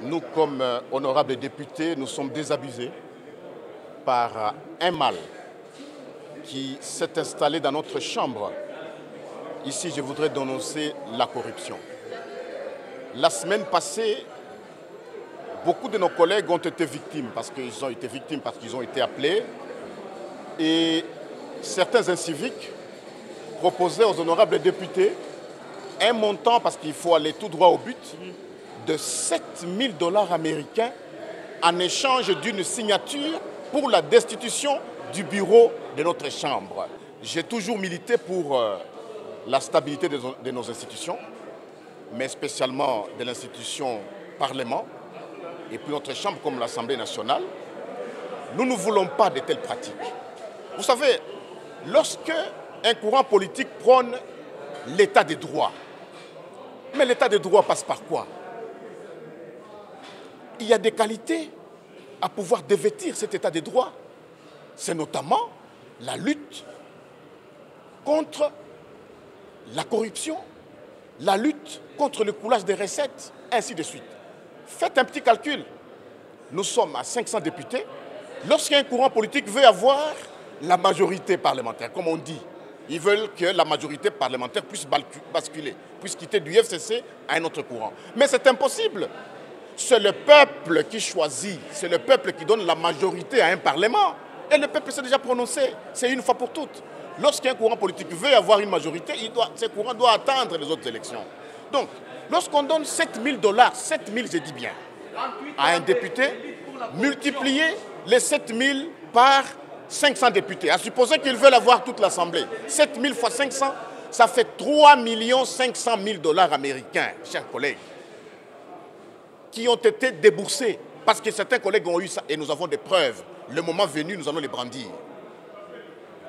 Nous, comme honorables députés, nous sommes désabusés par un mal qui s'est installé dans notre chambre. Ici, je voudrais dénoncer la corruption. La semaine passée, beaucoup de nos collègues ont été victimes parce qu'ils ont été appelés. Et certains inciviques proposaient aux honorables députés un montant, parce qu'il faut aller tout droit au but, de 7 000 $ américains en échange d'une signature pour la destitution du bureau de notre Chambre. J'ai toujours milité pour la stabilité de nos institutions, mais spécialement de l'institution Parlement et puis notre Chambre comme l'Assemblée nationale. Nous ne voulons pas de telles pratiques. Vous savez, lorsque un courant politique prône l'état de droit, mais l'état de droit passe par quoi? Il y a des qualités à pouvoir dévêtir cet état de droit. C'est notamment la lutte contre la corruption, la lutte contre le coulage des recettes, ainsi de suite. Faites un petit calcul. Nous sommes à 500 députés. Lorsqu'un courant politique veut avoir la majorité parlementaire, comme on dit, ils veulent que la majorité parlementaire puisse basculer, puisse quitter du FCC à un autre courant. Mais c'est impossible. C'est le peuple qui choisit, c'est le peuple qui donne la majorité à un parlement. Et le peuple s'est déjà prononcé, c'est une fois pour toutes. Lorsqu'un courant politique veut avoir une majorité, ce courant doit attendre les autres élections. Donc, lorsqu'on donne 7 000 $, 7 000, je dis bien, à un député, multiplier les 7 000 par 500 députés, à supposer qu'ils veulent avoir toute l'Assemblée. 7 000 fois 500, ça fait 3 500 000 $ américains, chers collègues, qui ont été déboursés parce que certains collègues ont eu ça et nous avons des preuves. Le moment venu, nous allons les brandir.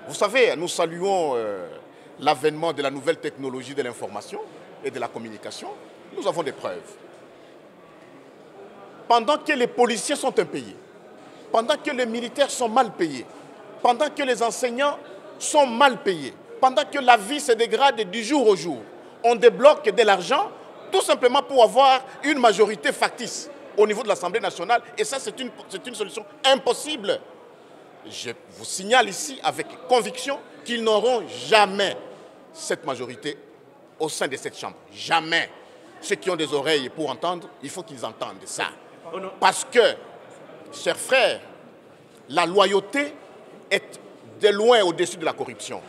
Vous savez, nous saluons l'avènement de la nouvelle technologie de l'information et de la communication. Nous avons des preuves. Pendant que les policiers sont impayés, pendant que les militaires sont mal payés, pendant que les enseignants sont mal payés, pendant que la vie se dégrade du jour au jour, on débloque de l'argent tout simplement pour avoir une majorité factice au niveau de l'Assemblée nationale. Et ça, c'est une solution impossible. Je vous signale ici avec conviction qu'ils n'auront jamais cette majorité au sein de cette Chambre. Jamais. Ceux qui ont des oreilles pour entendre, il faut qu'ils entendent ça. Parce que, chers frères, la loyauté est de loin au-dessus de la corruption.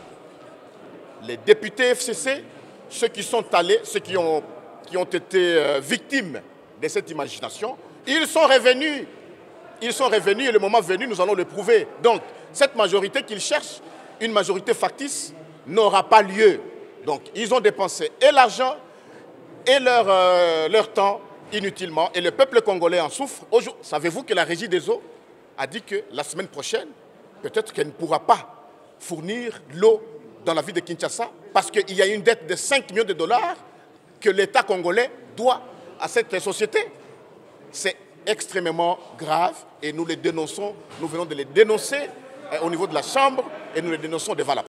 Les députés FCC, ceux qui sont allés, ceux qui ont été victimes de cette imagination, ils sont revenus. Ils sont revenus et le moment venu, nous allons le prouver. Donc, cette majorité qu'ils cherchent, une majorité factice, n'aura pas lieu. Donc, ils ont dépensé et l'argent et leur temps inutilement. Et le peuple congolais en souffre. Savez-vous que la Régie des eaux a dit que la semaine prochaine, peut-être qu'elle ne pourra pas fournir l'eau dans la ville de Kinshasa parce qu'il y a une dette de 5 millions de $ que l'État congolais doit à cette société. C'est extrêmement grave et nous les dénonçons, nous venons de les dénoncer au niveau de la Chambre et nous les dénonçons devant la